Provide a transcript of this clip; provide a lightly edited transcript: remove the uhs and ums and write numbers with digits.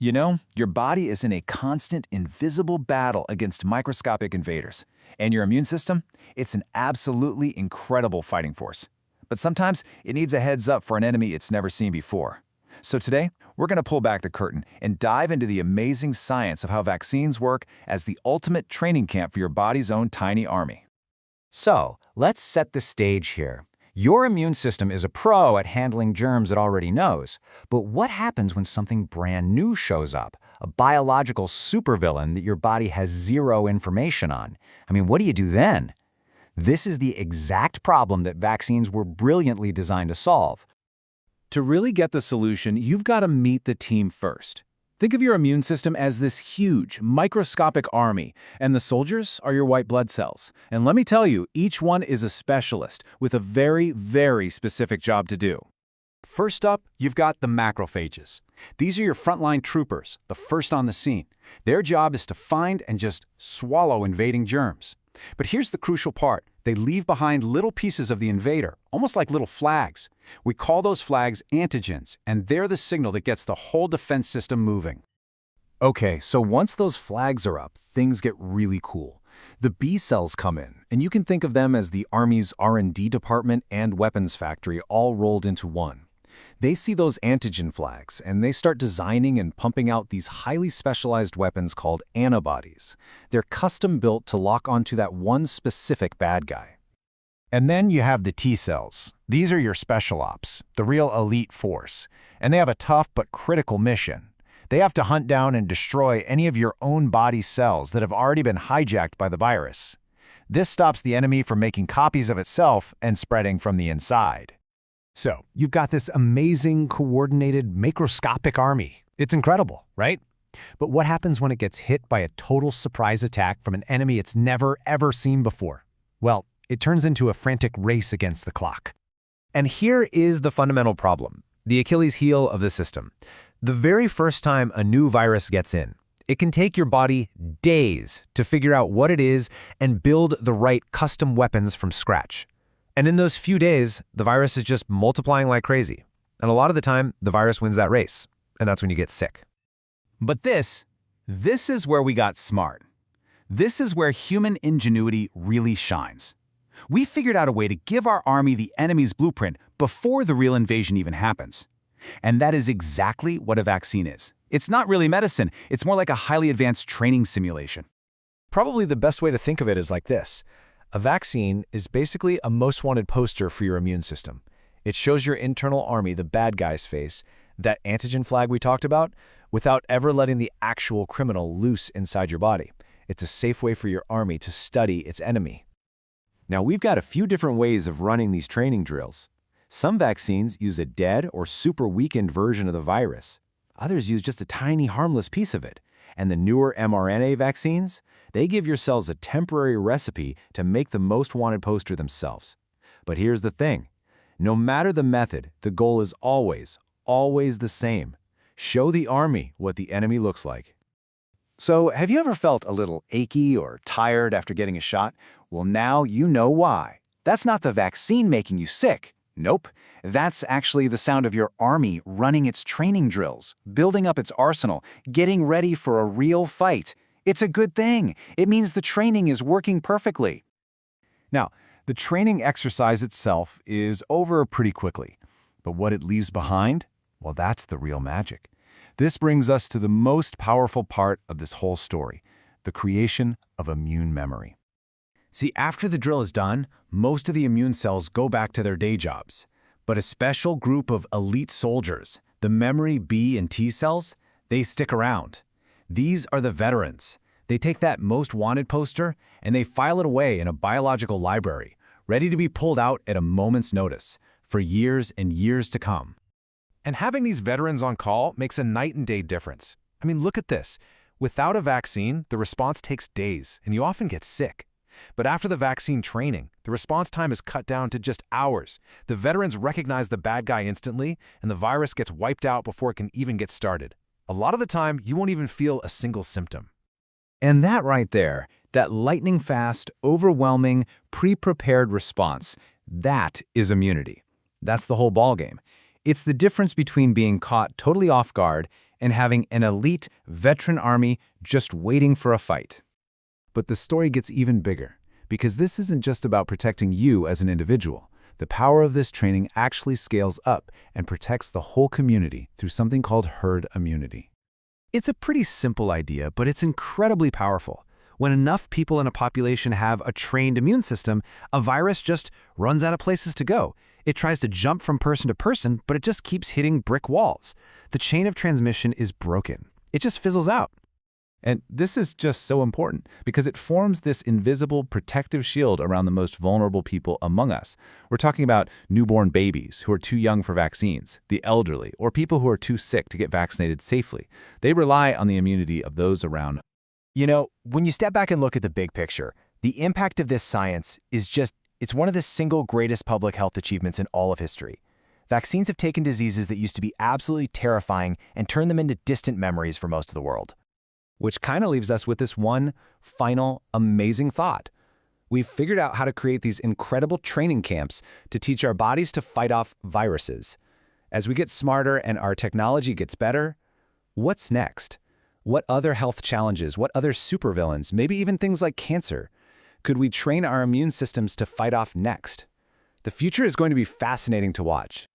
You know, your body is in a constant, invisible battle against microscopic invaders. And your immune system? It's an absolutely incredible fighting force. But sometimes it needs a heads up for an enemy it's never seen before. So today, we're going to pull back the curtain and dive into the amazing science of how vaccines work as the ultimate training camp for your body's own tiny army. So, let's set the stage here. Your immune system is a pro at handling germs it already knows. But what happens when something brand new shows up? A biological supervillain that your body has zero information on? What do you do then? This is the exact problem that vaccines were brilliantly designed to solve. To really get the solution, you've got to meet the team first. Think of your immune system as this huge, microscopic army, and the soldiers are your white blood cells. And let me tell you, each one is a specialist with a very, very specific job to do. First up, you've got the macrophages. These are your frontline troopers, the first on the scene. Their job is to find and just swallow invading germs. But here's the crucial part. They leave behind little pieces of the invader, almost like little flags. We call those flags antigens, and they're the signal that gets the whole defense system moving. Okay, so once those flags are up, things get really cool. The B cells come in, and you can think of them as the Army's R&D department and weapons factory all rolled into one. They see those antigen flags, and they start designing and pumping out these highly specialized weapons called antibodies. They're custom-built to lock onto that one specific bad guy. And then you have the T cells. These are your special ops, the real elite force. And they have a tough but critical mission. They have to hunt down and destroy any of your own body cells that have already been hijacked by the virus. This stops the enemy from making copies of itself and spreading from the inside. So, you've got this amazing, coordinated, macroscopic army. It's incredible, right? But what happens when it gets hit by a total surprise attack from an enemy it's never, ever seen before? Well, it turns into a frantic race against the clock. And here is the fundamental problem, the Achilles heel of the system. The very first time a new virus gets in, it can take your body days to figure out what it is and build the right custom weapons from scratch. And in those few days, the virus is just multiplying like crazy. And a lot of the time, the virus wins that race. And that's when you get sick. But this is where we got smart. This is where human ingenuity really shines. We figured out a way to give our army the enemy's blueprint before the real invasion even happens. And that is exactly what a vaccine is. It's not really medicine. It's more like a highly advanced training simulation. Probably the best way to think of it is like this. A vaccine is basically a most wanted poster for your immune system. It shows your internal army the bad guy's face, that antigen flag we talked about, without ever letting the actual criminal loose inside your body. It's a safe way for your army to study its enemy. Now, we've got a few different ways of running these training drills. Some vaccines use a dead or super weakened version of the virus. Others use just a tiny harmless piece of it. And the newer mRNA vaccines, they give your cells a temporary recipe to make the most wanted poster themselves. But here's the thing. No matter the method, the goal is always the same. Show the army what the enemy looks like. So, have you ever felt a little achy or tired after getting a shot? Well, now you know why. That's not the vaccine making you sick. Nope. That's actually the sound of your army running its training drills, building up its arsenal, getting ready for a real fight. It's a good thing. It means the training is working perfectly. Now, the training exercise itself is over pretty quickly. But what it leaves behind? Well, that's the real magic. This brings us to the most powerful part of this whole story, the creation of immune memory. See, after the drill is done, most of the immune cells go back to their day jobs. But a special group of elite soldiers, the memory B and T cells, they stick around. These are the veterans. They take that most wanted poster and they file it away in a biological library, ready to be pulled out at a moment's notice, for years and years to come. And having these veterans on call makes a night and day difference. Look at this. Without a vaccine, the response takes days, and you often get sick. But after the vaccine training, the response time is cut down to just hours. The veterans recognize the bad guy instantly, and the virus gets wiped out before it can even get started. A lot of the time, you won't even feel a single symptom. And that right there, that lightning-fast, overwhelming, pre-prepared response, that is immunity. That's the whole ballgame. It's the difference between being caught totally off guard and having an elite veteran army just waiting for a fight. But the story gets even bigger, because this isn't just about protecting you as an individual. The power of this training actually scales up and protects the whole community through something called herd immunity. It's a pretty simple idea, but it's incredibly powerful. When enough people in a population have a trained immune system, a virus just runs out of places to go. It tries to jump from person to person, but it just keeps hitting brick walls. The chain of transmission is broken. It just fizzles out. And this is just so important because it forms this invisible protective shield around the most vulnerable people among us. We're talking about newborn babies who are too young for vaccines, the elderly, or people who are too sick to get vaccinated safely. They rely on the immunity of those around. You know, when you step back and look at the big picture, the impact of this science is it's one of the single greatest public health achievements in all of history. Vaccines have taken diseases that used to be absolutely terrifying and turned them into distant memories for most of the world. Which kind of leaves us with this one final amazing thought. We've figured out how to create these incredible training camps to teach our bodies to fight off viruses. As we get smarter and our technology gets better, what's next? What other health challenges, what other supervillains, maybe even things like cancer, could we train our immune systems to fight off next? The future is going to be fascinating to watch,